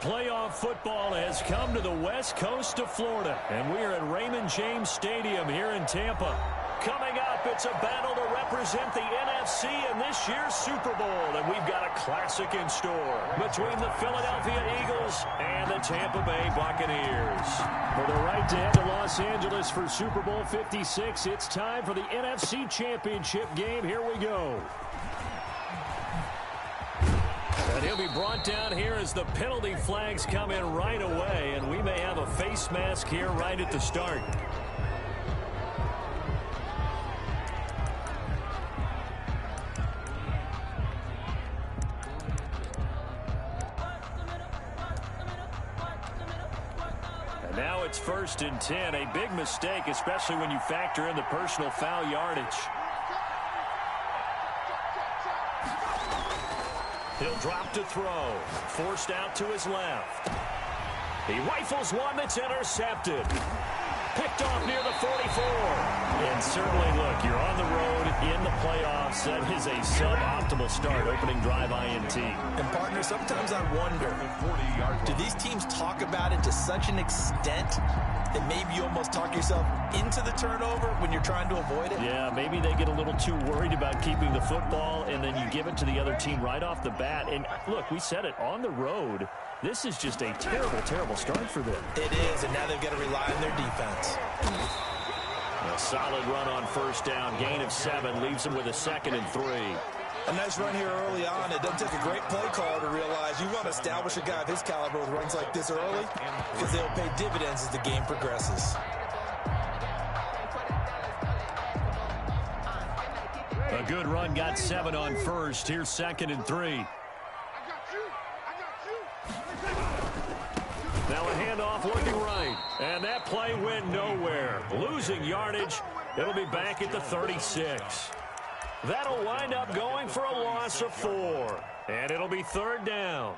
Playoff football has come to the west coast of Florida, and we are at Raymond James Stadium here in Tampa. Coming up, it's a battle to represent the NFC in this year's Super Bowl, and we've got a classic in store between the Philadelphia Eagles and the Tampa Bay Buccaneers. For the right to head to Los Angeles for Super Bowl 56, it's time for the NFC Championship game. Here we go. And he'll be brought down here as the penalty flags come in right away, and we may have a face mask here right at the start. And now it's 1st and 10, a big mistake, especially when you factor in the personal foul yardage. He'll drop to throw. Forced out to his left. He rifles one that's intercepted. Picked off near the 44. And certainly, look, you're on the road in the playoffs. That is a suboptimal start, opening drive INT. And, partner, sometimes I wonder, do these teams talk about it to such an extent that maybe you almost talk yourself into the turnover when you're trying to avoid it? Yeah, maybe they get a little too worried about keeping the football, and then you give it to the other team right off the bat. And, look, we said it, on the road, this is just a terrible, terrible start for them. It is, and now they've got to rely on their defense. A solid run on 1st down. Gain of 7 leaves them with a 2nd and 3. A nice run here early on. It doesn't take a great play call to realize you want to establish a guy of his caliber with runs like this early because they'll pay dividends as the game progresses. A good run, got 7 on 1st. Here's 2nd and 3. Now a handoff looking right. And that play went nowhere. Losing yardage. It'll be back at the 36. That'll wind up going for a loss of 4. And it'll be 3rd down.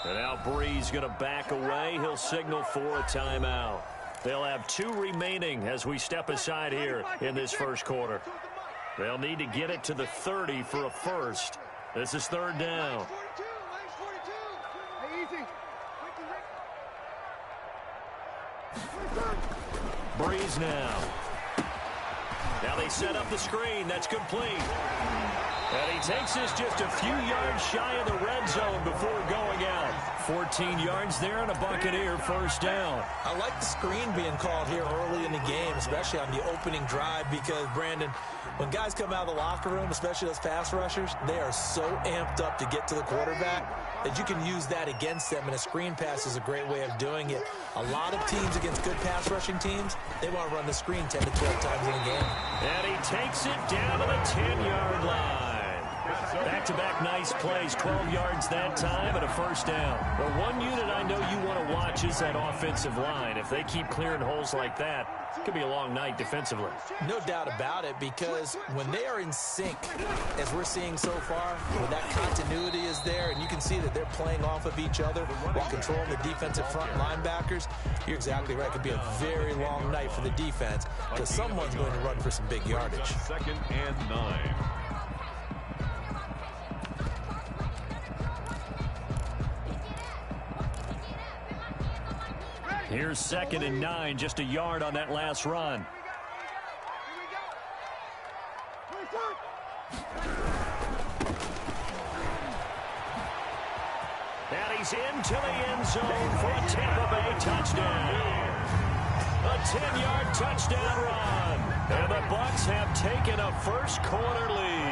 And now Breeze going to back away. He'll signal for a timeout. They'll have 2 remaining as we step aside here in this first quarter. They'll need to get it to the 30 for a first. This is 3rd down. Breeze now. Now they set up the screen. That's complete. And he takes this just a few yards shy of the red zone before going out. 14 yards there and a Buccaneer 1st down. I like the screen being called here early in the game, especially on the opening drive, because, Brandon, when guys come out of the locker room, especially those pass rushers, they are so amped up to get to the quarterback that you can use that against them, and a screen pass is a great way of doing it. A lot of teams against good pass rushing teams, they want to run the screen 10 to 12 times in a game. And he takes it down to the 10-yard line. Back-to-back nice plays, 12 yards that time and a 1st down. Well, one unit I know you want to watch is that offensive line. If they keep clearing holes like that, it could be a long night defensively. No doubt about it, because when they are in sync, as we're seeing so far, when that continuity is there and you can see that they're playing off of each other while controlling the defensive front linebackers, you're exactly right. It could be a very long night for the defense because someone's going to run for some big yardage. 2nd and 9. Here's 2nd and 9, just a yard on that last run. And he's into the end zone for a Tampa Bay touchdown. A 10-yard touchdown run. And the Bucs have taken a first quarter lead.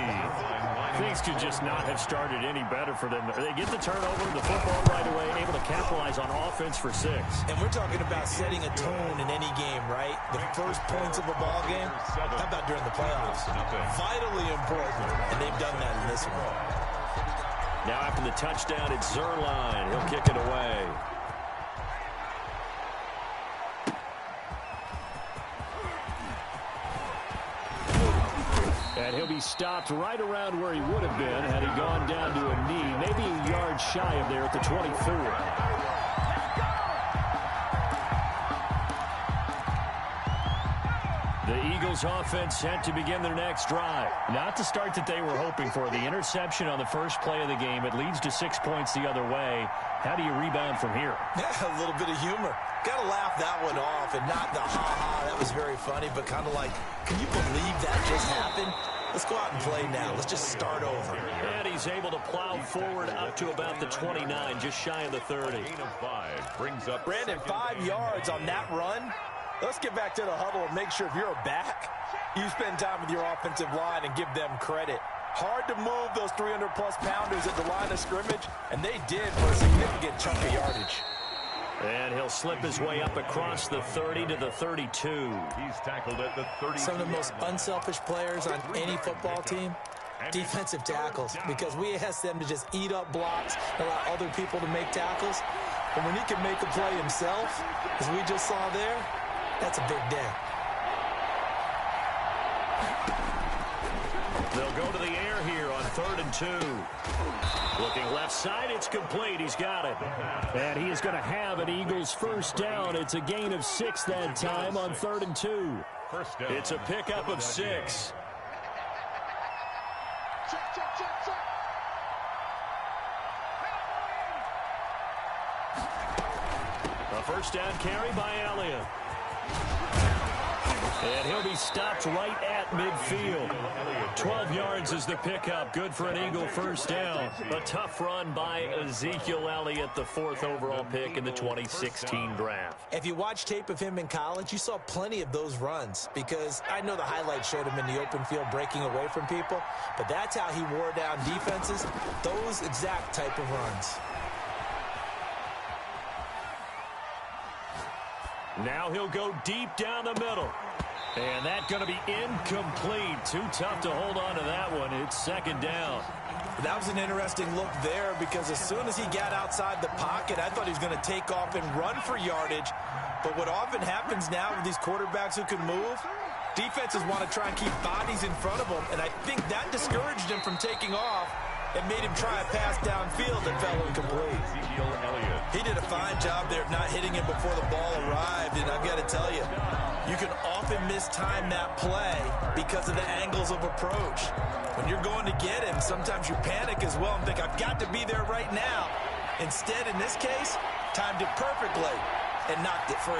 Things could just not have started any better for them. They get the turnover, the football right away, able to capitalize on offense for 6. And we're talking about setting a tone in any game, right? The first points of a ball game, how about during the playoffs? Vitally important, and they've done that in this one. Now after the touchdown, it's Zerline. He'll kick it away. And he'll be stopped right around where he would have been had he gone down to a knee, maybe a yard shy of there at the 24. The Eagles offense set to begin their next drive. Not the start that they were hoping for. The interception on the first play of the game. It leads to 6 points the other way. How do you rebound from here? Yeah, a little bit of humor. Got to laugh that one off, and not the ha-ha. That was very funny, but kind of like, can you believe that just happened? Let's go out and play now. Let's just start over. And he's able to plow forward up to about the 29, just shy of the 30. Gain of 5 brings up Brandon, 5 yards on that run. Let's get back to the huddle and make sure if you're a back, you spend time with your offensive line and give them credit. Hard to move those 300-plus pounders at the line of scrimmage, and they did for a significant chunk of yardage. And he'll slip his way up across the 30 to the 32. He's tackled at the 30. Some of the most unselfish players on any football team, defensive tackles, because we ask them to just eat up blocks, allow other people to make tackles. But when he can make a play himself, as we just saw there, that's a big day. They'll go to the air here on 3rd and 2. Looking left side, it's complete. He's got it. And he is going to have an Eagles first down. It's a gain of 6 that time on 3rd and 2. First down. It's a pickup of 6. A first down carry by Elliott. And he'll be stopped right at midfield. 12 yards is the pickup. Good for an Eagle first down. A tough run by Ezekiel Elliott, the 4th overall pick in the 2016 draft. If you watch tape of him in college, you saw plenty of those runs, because I know the highlights showed him in the open field breaking away from people, but that's how he wore down defenses, those exact type of runs. Now he'll go deep down the middle. And that's going to be incomplete. Too tough to hold on to that one. It's 2nd down. That was an interesting look there, because as soon as he got outside the pocket, I thought he was going to take off and run for yardage. But what often happens now with these quarterbacks who can move, defenses want to try and keep bodies in front of them, and I think that discouraged him from taking off and made him try a pass downfield that fell incomplete. Ezekiel Elliott. He did a fine job there of not hitting him before the ball arrived, and I've got to tell you, you can often mistime that play because of the angles of approach. When you're going to get him, sometimes you panic as well and think, I've got to be there right now. Instead, in this case, timed it perfectly and knocked it free.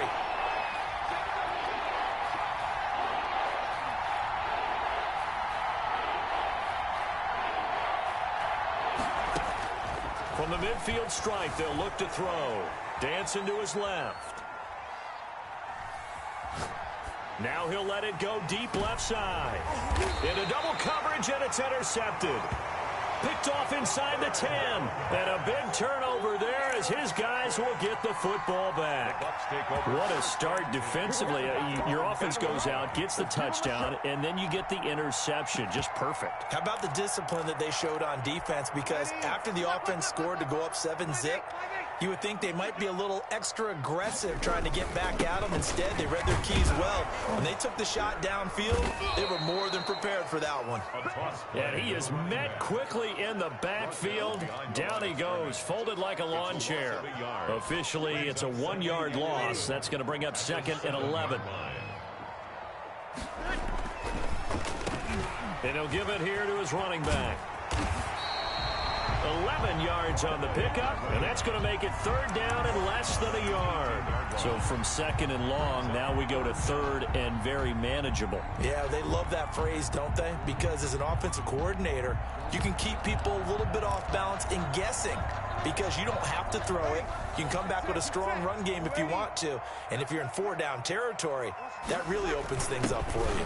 From the midfield stripe, they'll look to throw. Dancing to his left. Now he'll let it go deep left side. Into double coverage, and it's intercepted. Picked off inside the 10. And a big turnover there as his guys will get the football back. What a start defensively. Your offense goes out, gets the touchdown, and then you get the interception. Just perfect. How about the discipline that they showed on defense? Because after the offense scored to go up 7-zip, you would think they might be a little extra aggressive trying to get back at them. Instead, they read their keys well. When they took the shot downfield, they were more than prepared for that one. And he is met quickly in the backfield. Down he goes, folded like a lawn chair. Officially, it's a 1-yard loss. That's going to bring up 2nd and 11. And he'll give it here to his running back. 11 yards on the pickup, and that's going to make it 3rd down and less than a yard. So from 2nd and long, now we go to 3rd and very manageable. Yeah, they love that phrase, don't they? Because as an offensive coordinator, you can keep people a little bit off balance and guessing, because you don't have to throw it. You can come back with a strong run game if you want to. And if you're in 4-down territory, that really opens things up for you.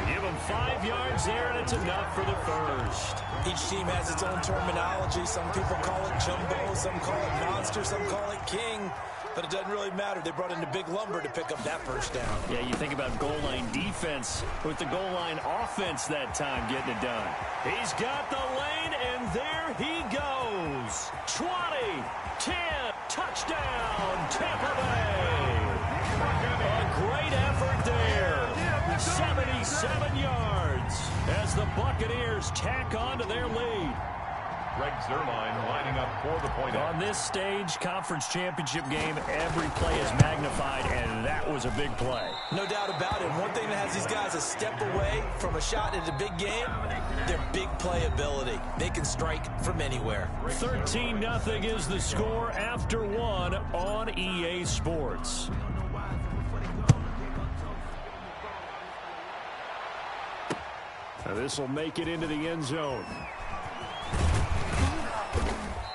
Give him 5 yards there, and it's enough for the first. Each team has its own terminology. Some people call it jumbo, some call it monster, some call it king. But it doesn't really matter. They brought in the big lumber to pick up that first down. Yeah, you think about goal line defense with the goal line offense that time getting it done. He's got the lane, and there he goes. 20, 10, touchdown, Tampa Bay. A great effort there. 77 yards as the Buccaneers tack on to their lead. Greg Zuerlein lining up for the point. On this stage, conference championship game, every play is magnified, and that was a big play. No doubt about it. One thing that has these guys a step away from a shot at a big game, their big play ability. They can strike from anywhere. 13-0 is the score after one on EA Sports. This will make it into the end zone.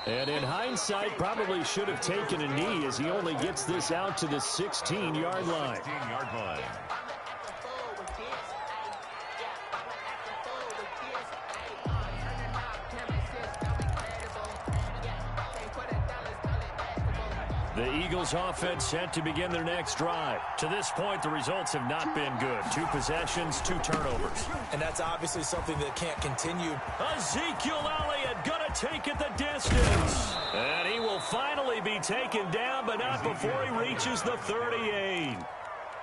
And in hindsight, probably should have taken a knee as he only gets this out to the 16-yard line. 16-yard line. The Eagles offense set to begin their next drive. To this point, the results have not been good. 2 possessions, 2 turnovers. And that's obviously something that can't continue. Ezekiel Elliott gonna take it the distance. And he will finally be taken down, but not before he reaches the 38.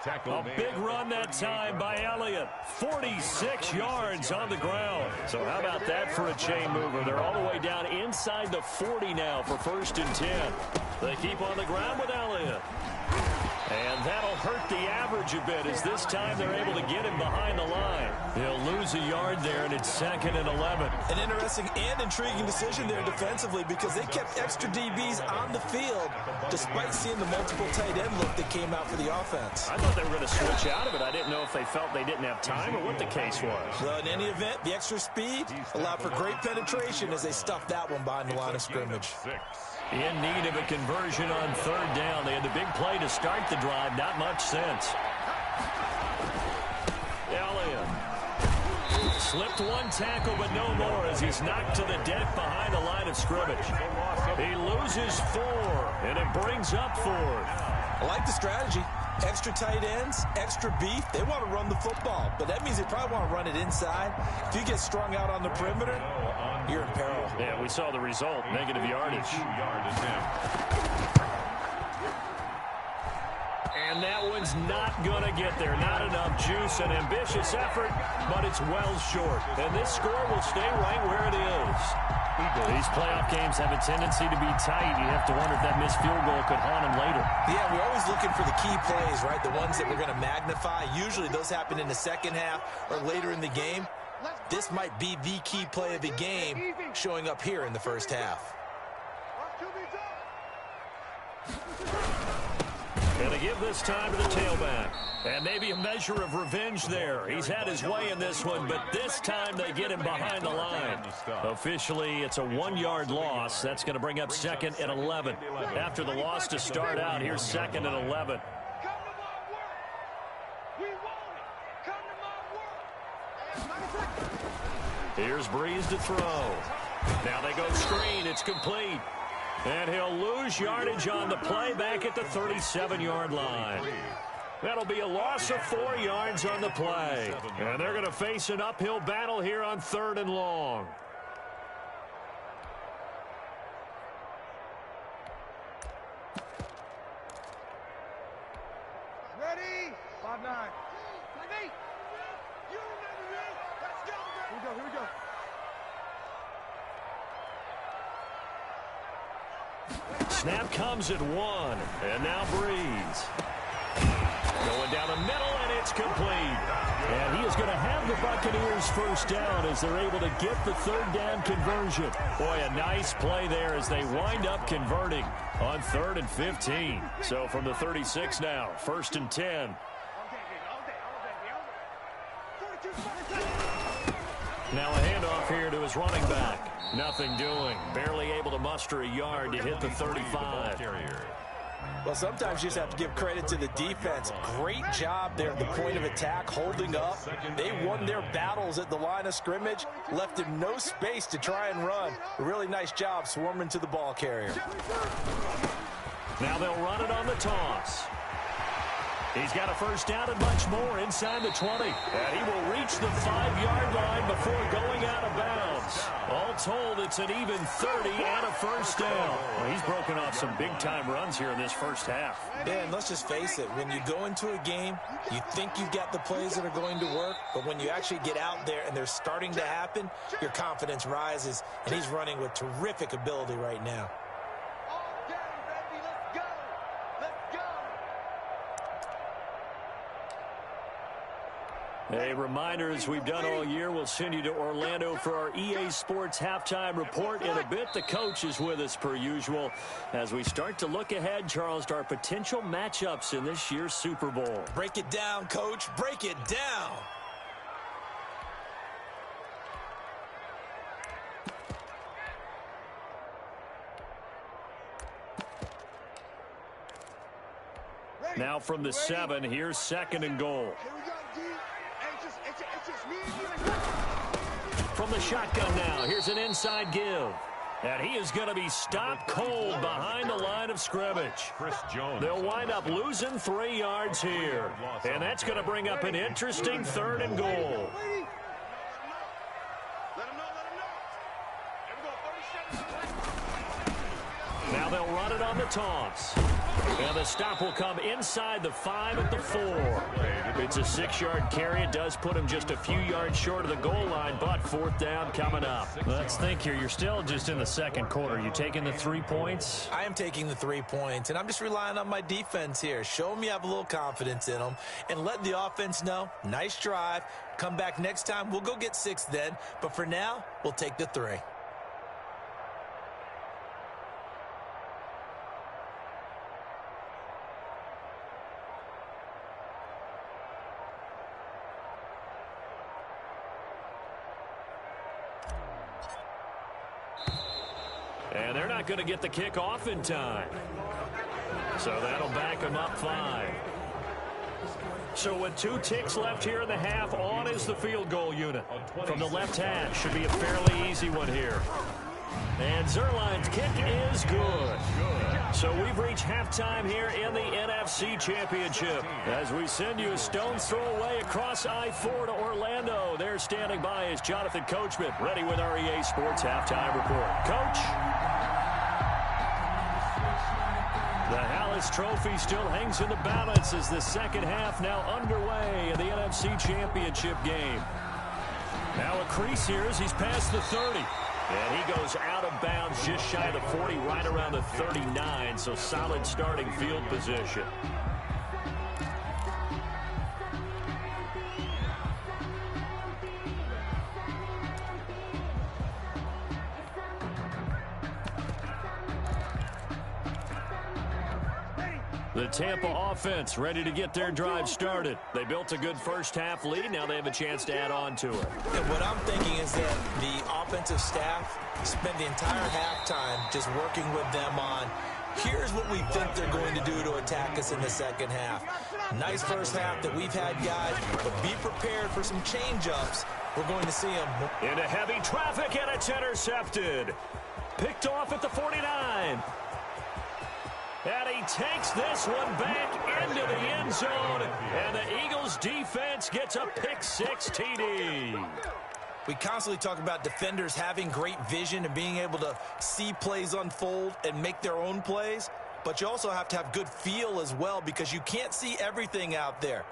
A big run that time by Elliott. 46 yards on the ground. So how about that for a chain mover? They're all the way down inside the 40 now for 1st and 10. They keep on the ground with Elliott. And that'll hurt the average a bit as this time they're able to get him behind the line. He'll lose a yard there, and it's 2nd and 11. An interesting and intriguing decision there defensively because they kept extra DBs on the field despite seeing the multiple tight end look that came out for the offense. I thought they were going to switch out of it. I didn't know if they felt they didn't have time or what the case was. Well, in any event, the extra speed allowed for great penetration as they stuffed that one behind the line of scrimmage. In need of a conversion on 3rd down. They had the big play to start the drive. Not much sense. Elliott slipped 1 tackle, but no more as he's knocked to the deck behind the line of scrimmage. He loses 4, and it brings up 4th. I like the strategy. Extra tight ends, extra beef. They want to run the football, but that means they probably want to run it inside. If you get strung out on the perimeter, you're in peril. Yeah, we saw the result. Negative yardage. And that one's not going to get there. Not enough juice. An ambitious effort, but it's well short. And this score will stay right where it is. These playoff games have a tendency to be tight. You have to wonder if that missed field goal could haunt them later. Yeah, we're always looking for the key plays, right? The ones that we're going to magnify. Usually those happen in the second half or later in the game. This might be the key play of the game showing up here in the first half. Going to give this time to the tailback. And maybe a measure of revenge there. He's had his way in this one, but this time they get him behind the line. Officially, it's a 1-yard loss. That's going to bring up 2nd and 11. After the loss to start out, here's 2nd and 11. Here's Breeze to throw. Now they go screen. It's complete. And he'll lose yardage on the play back at the 37-yard line. That'll be a loss of 4 yards on the play. And they're going to face an uphill battle here on 3rd and long. Ready? 5-9. 5-8. You remember me. Let's go, bro. Here we go. Snap comes at 1. And now Breeze. Going down the middle, and it's complete. And he is going to have the Buccaneers first down as they're able to get the 3rd down conversion. Boy, a nice play there as they wind up converting on 3rd and 15. So from the 36 now, 1st and 10. Now a handoff here to his running back. Nothing doing. Barely able to muster a yard to hit the 35. Well, sometimes you just have to give credit to the defense. Great job there at the point of attack, holding up. They won their battles at the line of scrimmage, left him no space to try and run. A really nice job swarming to the ball carrier. Now they'll run it on the toss. He's got a first down and much more inside the 20. And he will reach the 5-yard line before going out of bounds. All told, it's an even 30 and a first down. Well, he's broken off some big-time runs here in this first half. Yeah, and let's just face it. When you go into a game, you think you've got the plays that are going to work, but when you actually get out there and they're starting to happen, your confidence rises, and he's running with terrific ability right now. A reminder, as we've done all year, we'll send you to Orlando for our EA Sports halftime report. In a bit, the coach is with us per usual as we start to look ahead, Charles, to our potential matchups in this year's Super Bowl. Break it down, Coach. Break it down. Now from the 7, here's 2nd and goal. From the shotgun now, here's an inside give. And he is going to be stopped cold behind the line of scrimmage. They'll wind up losing 3 yards here. And that's going to bring up an interesting 3rd and goal. Now they'll run it on the toss. And the stop will come inside the 5 at the 4. It's a 6-yard carry. It does put him just a few yards short of the goal line, but 4th down coming up. Let's think here. You're still just in the 2nd quarter. You taking the 3 points? I am taking the 3 points, and I'm just relying on my defense here. Show them you have a little confidence in them, and let the offense know, nice drive. Come back next time. We'll go get 6 then, but for now, we'll take the 3. And they're not going to get the kick off in time. So that'll back them up 5. So with 2 ticks left here in the half, on is the field goal unit. From the left hash, should be a fairly easy one here. And Zerline's kick is good. So we've reached halftime here in the NFC Championship. As we send you a stone's throw away across I-4 to Orlando. There standing by is Jonathan Coachman, ready with our EA Sports halftime report. Coach? The Hallis Trophy still hangs in the balance as the second half now underway in the NFC Championship game. Now a crease here as he's past the 30. And he goes out of bounds just shy of the 40, right around the 39, so solid starting field position. The Tampa offense ready to get their drive started. They built a good first half lead. Now they have a chance to add on to it. And what I'm thinking is that the offensive staff spent the entire halftime just working with them on, here's what we think they're going to do to attack us in the second half. Nice first half that we've had, guys, but be prepared for some change-ups. We're going to see them. Into heavy traffic, and it's intercepted. Picked off at the 49. And he takes this one back into the end zone. And the Eagles defense gets a pick-6 TD. We constantly talk about defenders having great vision and being able to see plays unfold and make their own plays. But you also have to have good feel as well, because you can't see everything out there.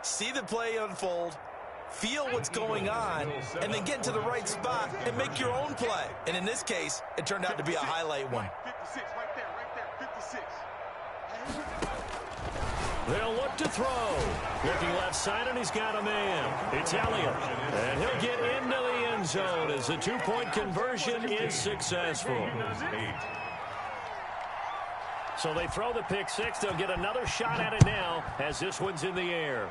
See the play unfold, feel what's going on, and then get to the right spot and make your own play. And in this case, it turned out to be a highlight one. 56, right there, 56. They'll look to throw. Looking left side, and he's got a man. It's Elliott. And he'll get into the end zone as the 2-point conversion is successful. So they throw the pick-6. They'll get another shot at it now as this one's in the air.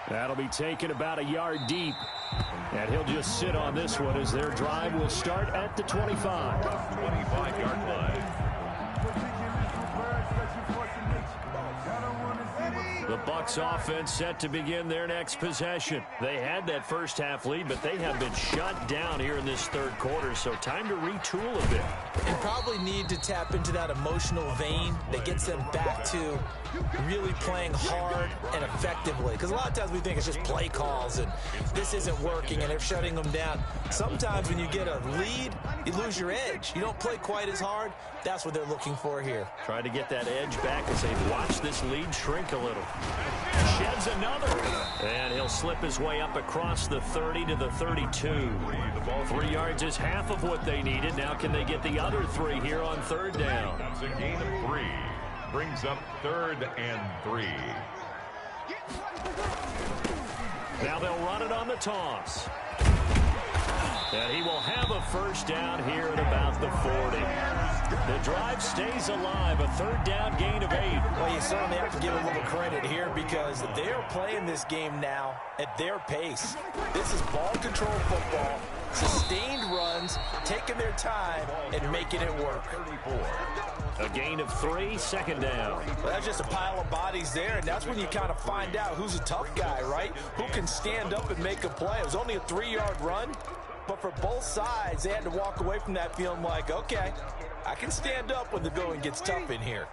That'll be taken about a yard deep. And he'll just sit on this one as their drive will start at the 25. 25-yard line. The Bucs offense set to begin their next possession. They had that first half lead, but they have been shut down here in this third quarter, so time to retool a bit. And probably need to tap into that emotional vein that gets them back to really playing hard and effectively. Because a lot of times we think it's just play calls and this isn't working and they're shutting them down. Sometimes when you get a lead, you lose your edge. You don't play quite as hard. That's what they're looking for here. Trying to get that edge back as they watch this lead shrink a little. Sheds another. And he'll slip his way up across the 30 to the 32. 3 yards is half of what they needed. Now can they get the other 3 here on third down? That's a gain of 3. Brings up 3rd and 3. Now they'll run it on the toss. And he will have a first down here at about the 40. The drive stays alive, a third down gain of 8. Well, you certainly have to give a little credit here because they are playing this game now at their pace. This is ball control football, sustained runs, taking their time and making it work. A gain of 3, second down. Well, that's just a pile of bodies there, and that's when you kind of find out who's a tough guy, right? Who can stand up and make a play. It was only a 3-yard run, but for both sides, they had to walk away from that feeling like, okay, I can stand up when the going gets tough in here.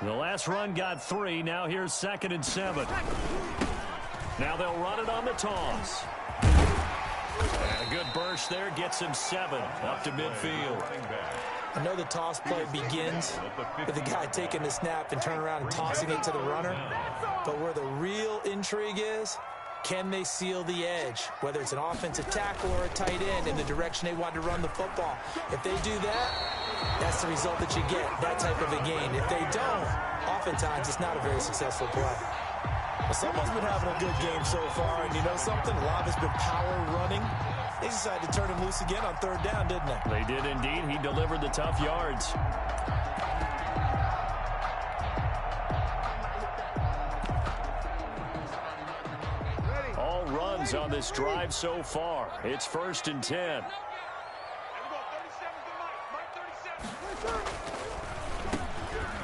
The last run got 3. Now here's 2nd and 7. Now they'll run it on the toss. And a good burst there gets him 7 up to midfield. I know the toss play begins with the guy taking the snap and turning around and tossing it to the runner. But where the real intrigue is, can they seal the edge, whether it's an offensive tackle or a tight end in the direction they want to run the football? If they do that, that's the result that you get, that type of a gain. If they don't, oftentimes it's not a very successful play. Well, someone's been having a good game so far, and you know something? A lot of it's been power running. They decided to turn him loose again on third down, didn't they? They did indeed. He delivered the tough yards. All runs on this drive so far. It's 1st and 10.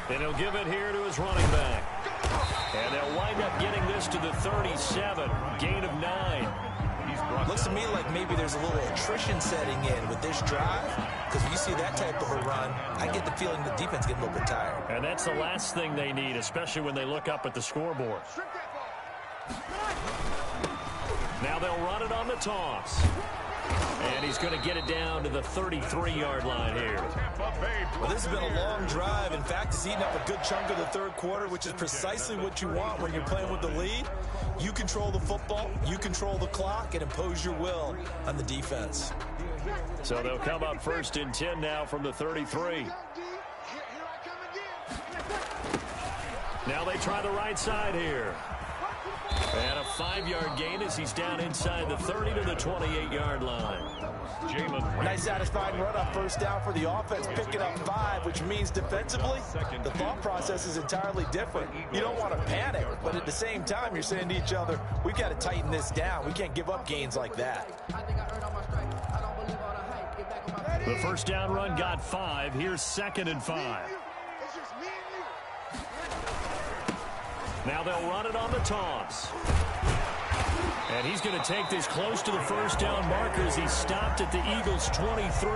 And he'll give it here to his running back. And they'll wind up getting this to the 37. Gain of 9. Looks to me like maybe there's a little attrition setting in with this drive. Because when you see that type of a run, I get the feeling the defense getting a little bit tired. And that's the last thing they need, especially when they look up at the scoreboard. Now they'll run it on the toss. And he's going to get it down to the 33-yard line here. Well, this has been a long drive. In fact, it's eaten up a good chunk of the third quarter, which is precisely what you want when you're playing with the lead. You control the football, you control the clock, and impose your will on the defense. So they'll come up 1st and 10 now from the 33. Now they try the right side here. And a 5-yard gain as he's down inside the 30 to the 28-yard line. Nice satisfying run on first down for the offense, picking up 5, which means defensively, the thought process is entirely different. You don't want to panic, but at the same time, you're saying to each other, we've got to tighten this down. We can't give up gains like that. The first down run got 5. Here's 2nd and 5. Now they'll run it on the toss. And he's going to take this close to the first down marker as he stopped at the Eagles' 23.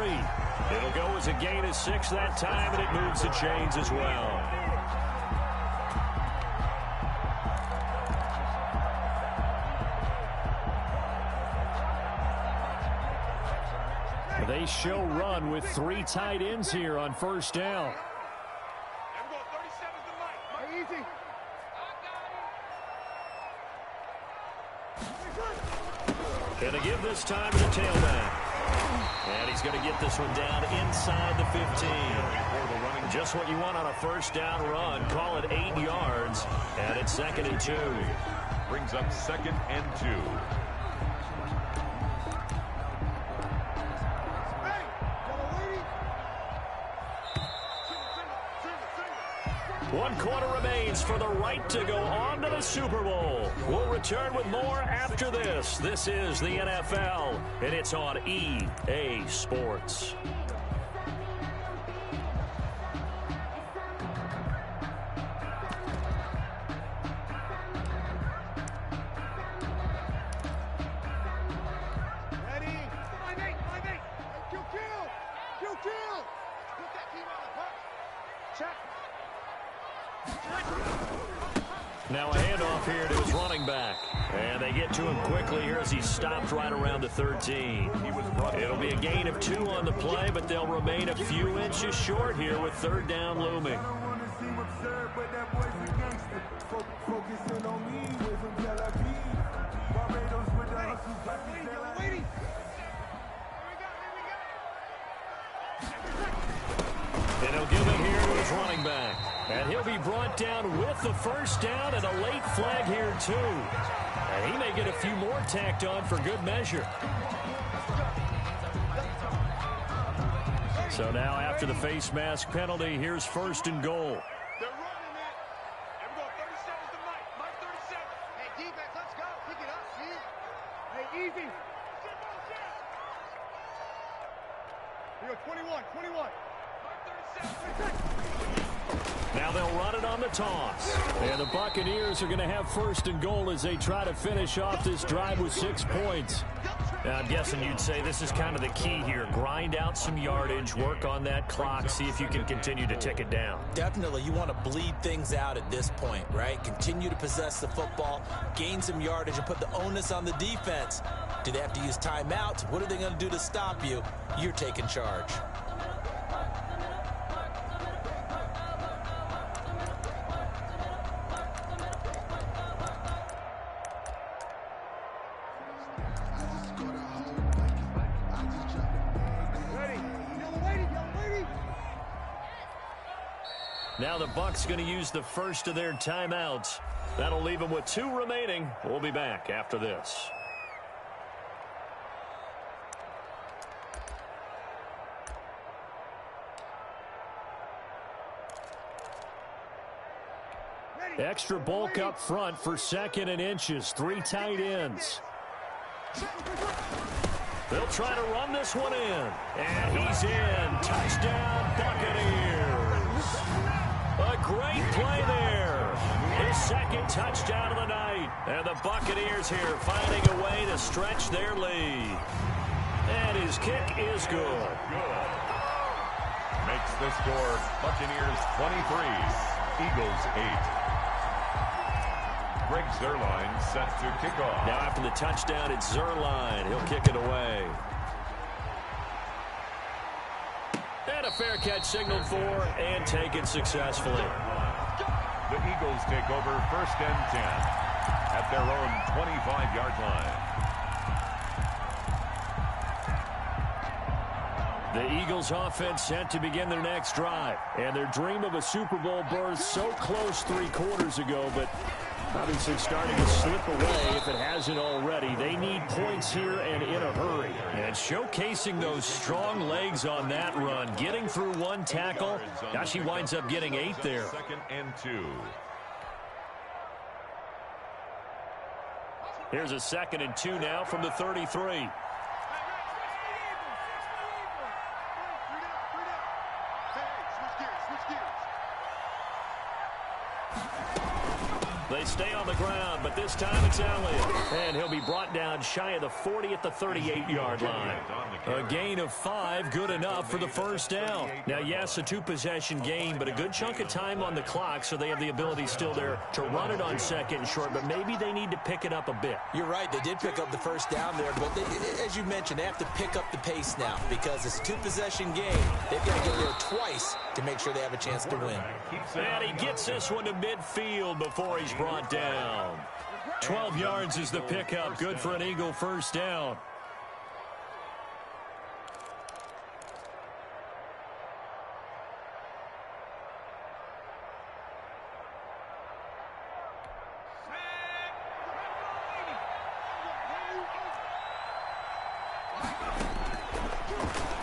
It'll go as a gain of 6 that time, and it moves the chains as well. They show run with 3 tight ends here on first down. Going to give this time to the tailback. And he's going to get this one down inside the 15. Just what you want on a first down run. Call it 8 yards. And it's 2nd and 2. Brings up 2nd and 2. One quarter remains for the right to go on to the Super Bowl. We'll return with more after this. This is the NFL, and it's on EA Sports. Now a handoff here to his running back. And they get to him quickly here as he stopped right around the 13. It'll be a gain of 2 on the play, but they'll remain a few inches short here with third down looming. And he'll give it here to his running back. And he'll be brought down with the first down and a late flag here, too. And he may get a few more tacked on for good measure. So now after the face mask penalty, here's first and goal. They're running it. Here we go. 30 seconds to Mike. Mike 37. Hey, defense, let's go. Pick it up, G. Hey, easy. Here we go. 21. 21. Now they'll run it on the toss. And the Buccaneers are going to have first and goal as they try to finish off this drive with 6 points. Now, I'm guessing you'd say this is kind of the key here. Grind out some yardage, work on that clock, see if you can continue to tick it down. Definitely, you want to bleed things out at this point, right? Continue to possess the football, gain some yardage, and put the onus on the defense. Do they have to use timeouts? What are they going to do to stop you? You're taking charge. Now the Bucs going to use the first of their timeouts. That'll leave them with 2 remaining. We'll be back after this. Extra bulk up front for 2nd and inches. 3 tight ends. They'll try to run this one in. And he's in. Touchdown, Buccaneers. A great play there. His 2nd touchdown of the night. And the Buccaneers here finding a way to stretch their lead. And his kick is good. Makes the score Buccaneers 23, Eagles 8. Greg Zuerlein set to kick off. Now after the touchdown, it's Zuerlein. He'll kick it away. And a fair catch signaled for and taken successfully. The Eagles take over 1st and 10 at their own 25-yard line. The Eagles offense set to begin their next drive. And their dream of a Super Bowl berth so close 3 quarters ago, but obviously starting to slip away if it hasn't already. They need points here and in a hurry. And showcasing those strong legs on that run. Getting through 1 tackle. Gosh, he winds up getting 8 there. 2nd and 2. Here's a 2nd and 2 now from the 33. They stay on the ground, but this time it's Elliott. And he'll be brought down shy of the 40 at the 38-yard line. A gain of 5, good enough for the first down. Now, yes, a 2-possession game, but a good chunk of time on the clock, so they have the ability still there to run it on 2nd and short, but maybe they need to pick it up a bit. You're right. They did pick up the first down there, but as you mentioned, they have to pick up the pace now because it's a 2-possession game. They've got to get there twice to make sure they have a chance to win. And he gets this one to midfield before he's brought down. 12 yards is the pickup. Good for an Eagle first down.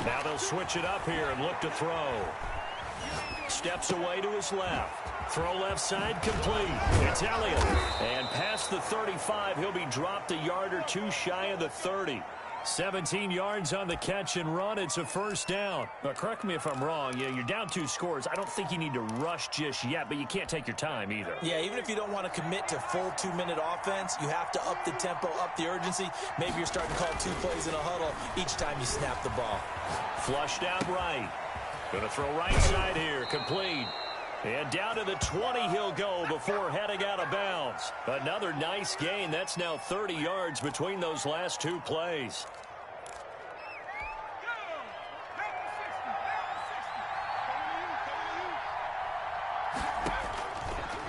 Now they'll switch it up here and look to throw. Steps away to his left. Throw left side complete. It's Elliott. And past the 35, he'll be dropped a yard or 2 shy of the 30. 17 yards on the catch and run. It's a first down. But correct me if I'm wrong. Yeah, you're down 2 scores. I don't think you need to rush just yet, but you can't take your time either. Yeah, even if you don't want to commit to full 2-minute offense, you have to up the tempo, up the urgency. Maybe you're starting to call 2 plays in a huddle each time you snap the ball. Flushed out right. Going to throw right side here. Complete. And down to the 20 he'll go before heading out of bounds. Another nice gain. That's now 30 yards between those last two plays.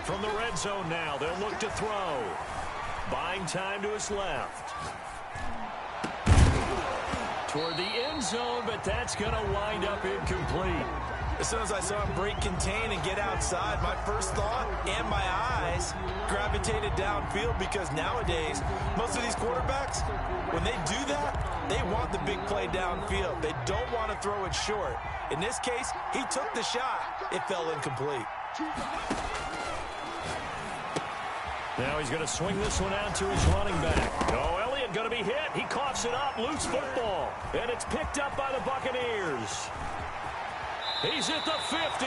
From the red zone now, they'll look to throw. Buying time to his left. Toward the end zone, but that's going to wind up incomplete. As soon as I saw him break contain and get outside, my first thought and my eyes gravitated downfield, because nowadays, most of these quarterbacks, when they do that, they want the big play downfield. They don't want to throw it short. In this case, he took the shot. It fell incomplete. Now he's going to swing this one out to his running back. Oh, Elliott going to be hit. He coughs it up. Loose football. And it's picked up by the Buccaneers. He's at the 50.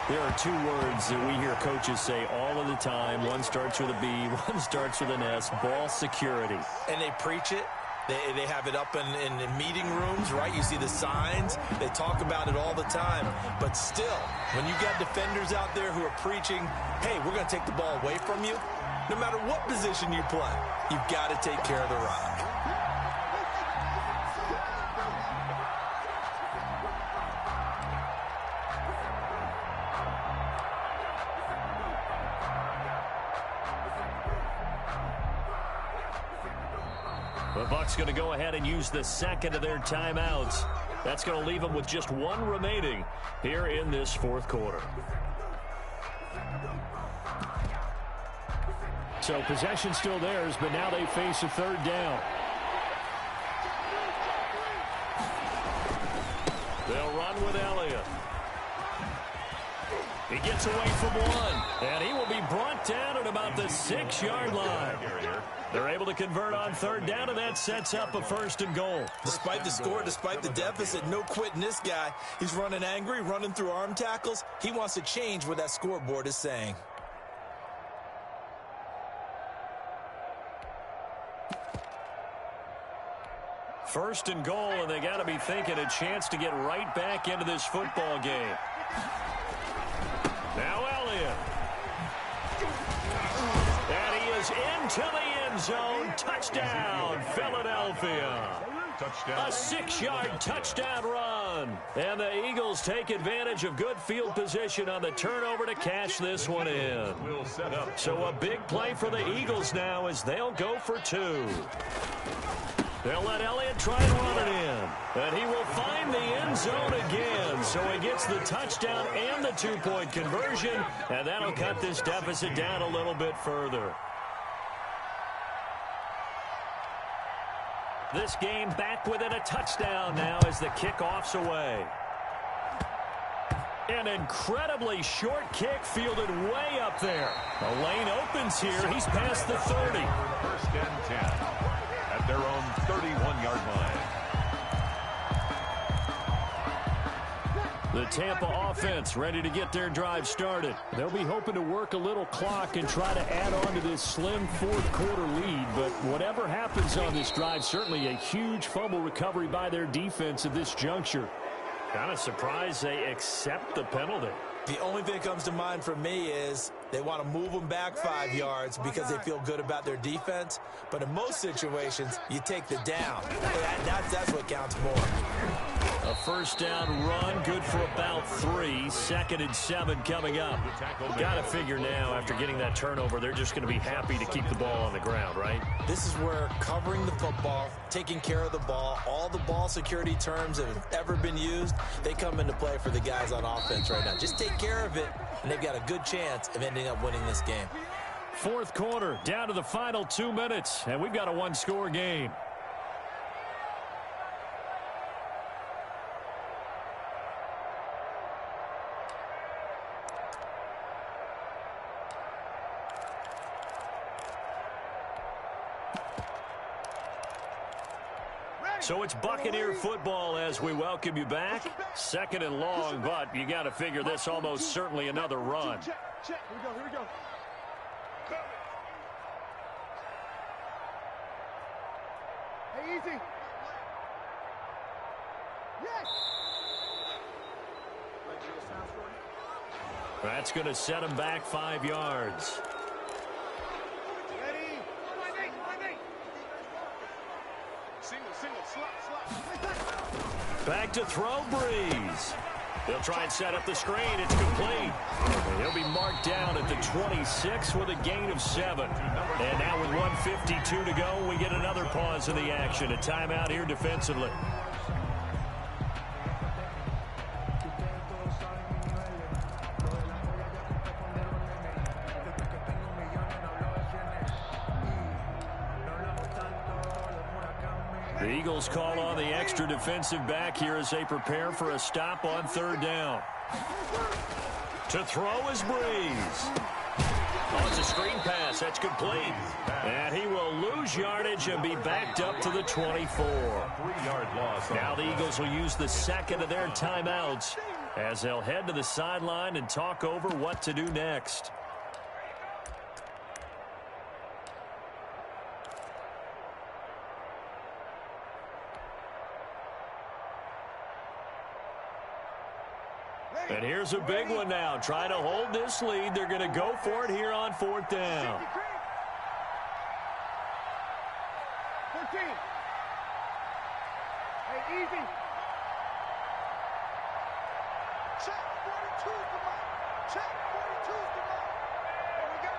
There are two words that we hear coaches say all of the time. One starts with a B, one starts with an S. Ball security. And they preach it. They have it up in meeting rooms, right? You see the signs. They talk about it all the time. But still, when you got defenders out there who are preaching, hey, we're going to take the ball away from you, no matter what position you play, you've got to take care of the rock. The Bucs going to go ahead and use the second of their timeouts. That's going to leave them with just one remaining here in this fourth quarter. So possession still theirs, but now they face a third down. They'll run with Elliott. He gets away from one, and he will be brought down at about the 6-yard line. They're able to convert on third down, and that sets up a 1st and goal. Despite the score, despite the deficit, no quitting this guy. He's running angry, running through arm tackles. He wants to change what that scoreboard is saying. First and goal, and they got to be thinking a chance to get right back into this football game. Now Elliott. And he is into the end zone. Touchdown, Philadelphia. Touchdown. A 6-yard touchdown run. And the Eagles take advantage of good field position on the turnover to cash this one in. Will set up. So a big play for the Eagles now as they'll go for 2. They'll let Elliott try and run it in. And he will find the end zone again. So he gets the touchdown and the 2-point conversion. And that'll cut this deficit down a little bit further. This game back within a touchdown now as the kickoff's away. An incredibly short kick fielded way up there. The lane opens here. He's past the 30. 1st and 10 at their own 31-yard line. The Tampa offense ready to get their drive started. They'll be hoping to work a little clock and try to add on to this slim fourth-quarter lead. But whatever happens on this drive, certainly a huge fumble recovery by their defense at this juncture. Kind of surprised they accept the penalty. The only thing that comes to mind for me is they want to move them back 5 yards because they feel good about their defense. But in most situations, you take the down. That's what counts more. A 1st down run, good for about 3. 2nd and 7 coming up. Got to figure now, after getting that turnover, they're just going to be happy to keep the ball on the ground, right? This is where covering the football, taking care of the ball, all the ball security terms that have ever been used, they come into play for the guys on offense right now. Just take care of it, and they've got a good chance of ending up winning this game. Fourth quarter, down to the final 2 minutes, and we've got a one-score game. So it's Buccaneer football as we welcome you back. 2nd and long, but you got to figure this almost certainly another run. Check. Here we go. Hey, easy. Yes. That's going to set him back 5 yards. Ready? Single, slot. Back to throw, Breeze. He'll try and set up the screen. It's complete. And he'll be marked down at the 26 with a gain of 7. And now with 1:52 to go, we get another pause in the action. A timeout here defensively. The Eagles call on the extra defensive back here as they prepare for a stop on 3rd down. To throw is Breeze. Oh, it's a screen pass. That's complete. And he will lose yardage and be backed up to the 24. 3-yard loss. Now the Eagles will use the second of their timeouts as they'll head to the sideline and talk over what to do next. And here's a big one now. Trying to hold this lead. They're going to go for it here on 4th down. 14. Hey, easy. Check, 42's the mark. Check, 42's the mark. Here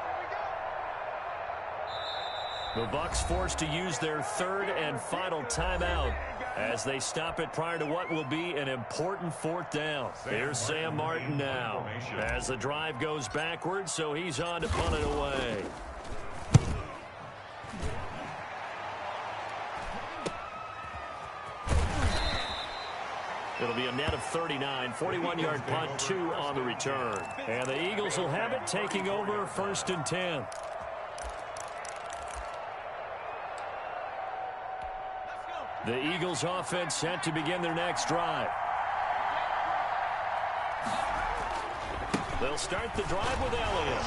we go. The Bucs forced to use their 3rd and final timeout as they stop it prior to what will be an important 4th down. Here's Sam Martin now as the drive goes backwards, so he's on to punt it away. It'll be a net of 39, 41-yard punt, 2 on the return. And the Eagles will have it taking over 1st and 10. The Eagles offense set to begin their next drive. They'll start the drive with Elliott.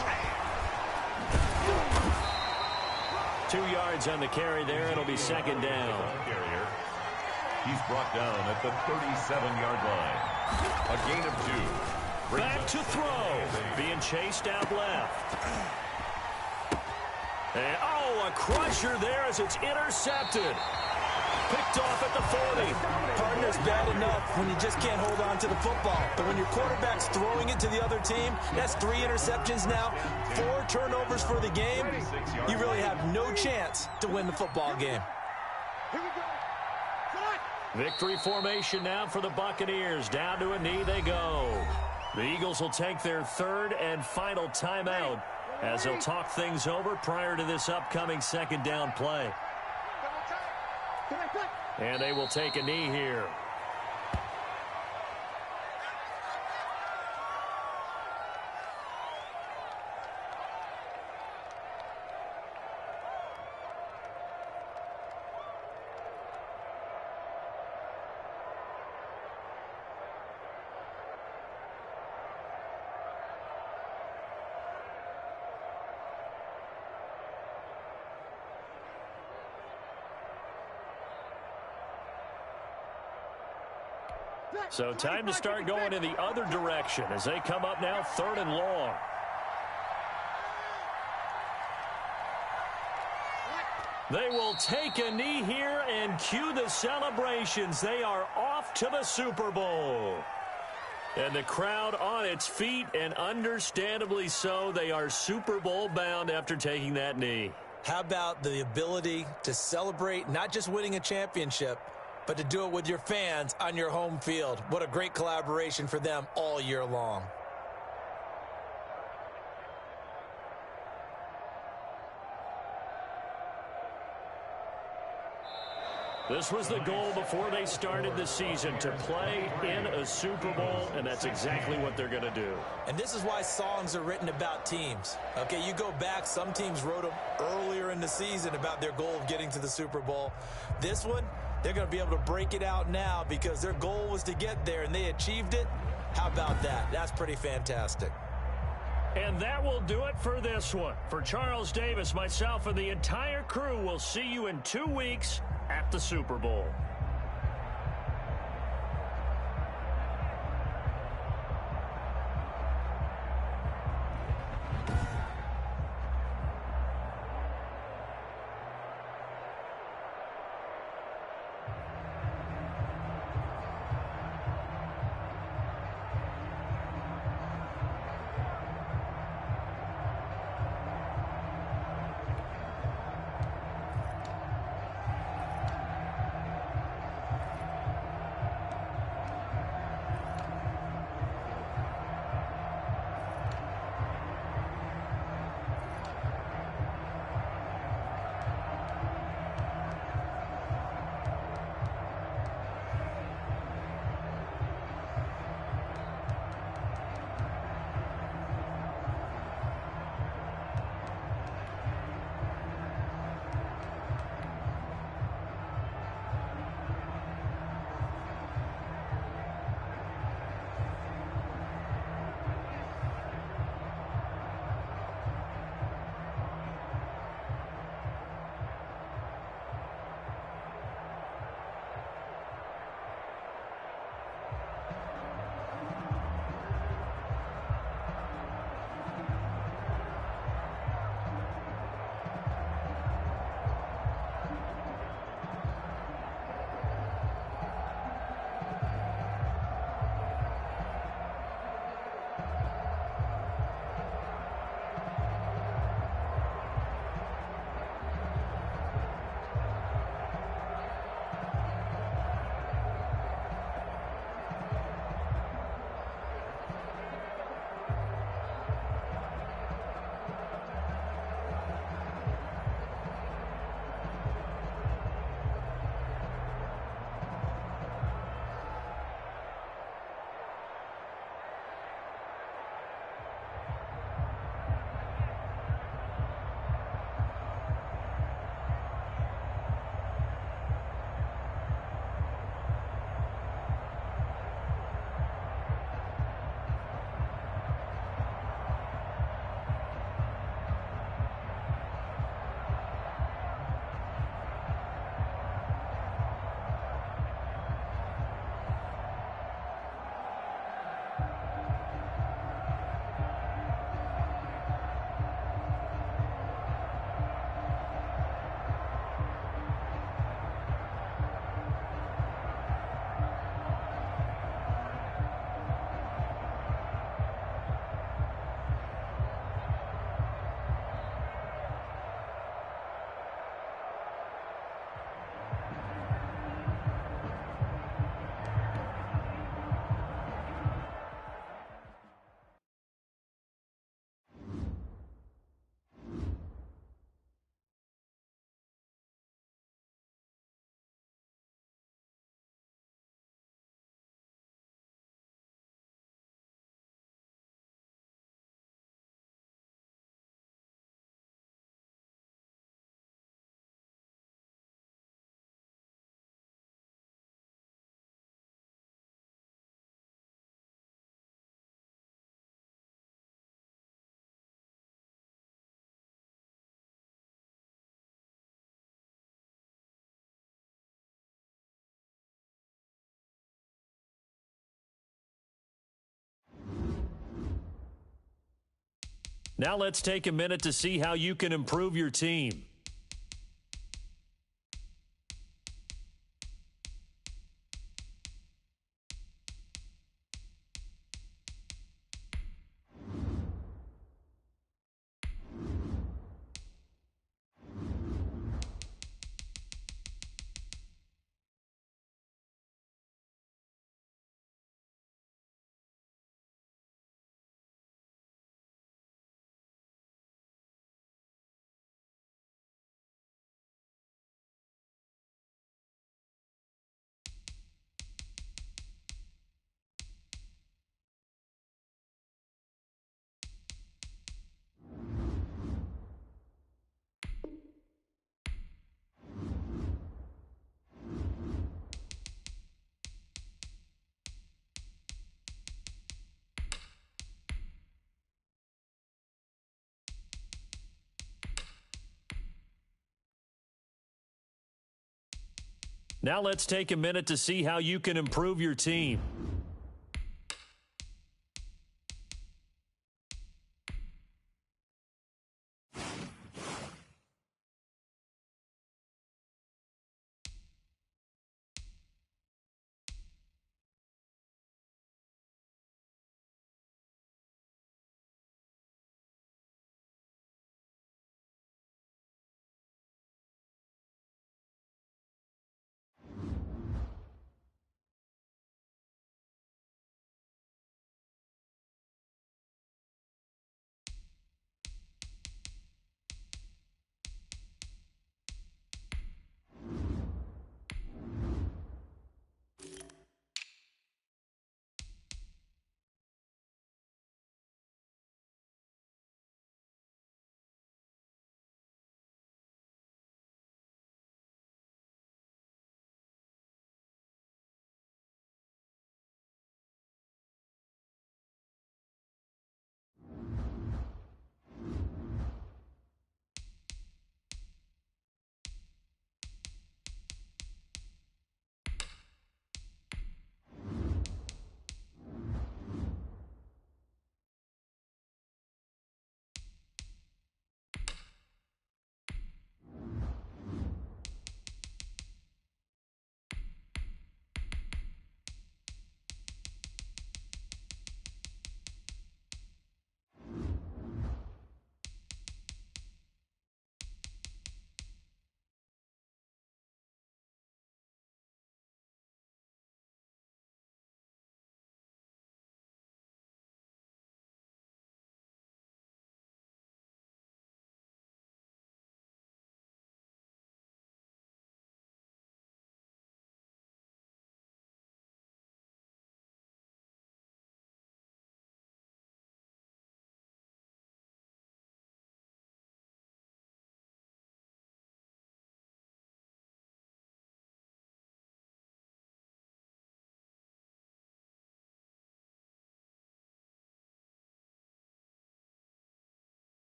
2 yards on the carry there. It'll be 2nd down. He's brought down at the 37-yard line. A gain of 2. Back to throw. Being chased out left. And, oh, a crusher there as it's intercepted. Picked off at the 40. Partner's bad enough when you just can't hold on to the football. But when your quarterback's throwing it to the other team, that's 3 interceptions now, 4 turnovers for the game. You really have no chance to win the football game. Here we go. Victory formation now for the Buccaneers. Down to a knee they go. The Eagles will take their 3rd and final timeout as they'll talk things over prior to this upcoming 2nd down play. And they will take a knee here. So time to start going in the other direction as they come up now 3rd and long. They will take a knee here and cue the celebrations. They are off to the Super Bowl. And the crowd on its feet, and understandably so. They are Super Bowl bound after taking that knee. How about the ability to celebrate not just winning a championship, but to do it with your fans on your home field? What a great collaboration for them all year long. This was the goal before they started the season, to play in a Super Bowl, and that's exactly what they're going to do. And this is why songs are written about teams. Okay, you go back, some teams wrote them earlier in the season about their goal of getting to the Super Bowl. This one, they're going to be able to break it out now because their goal was to get there, and they achieved it. How about that? That's pretty fantastic. And that will do it for this one. For Charles Davis, myself, and the entire crew, we'll see you in 2 weeks at the Super Bowl. Now let's take a minute to see how you can improve your team. Now let's take a minute to see how you can improve your team.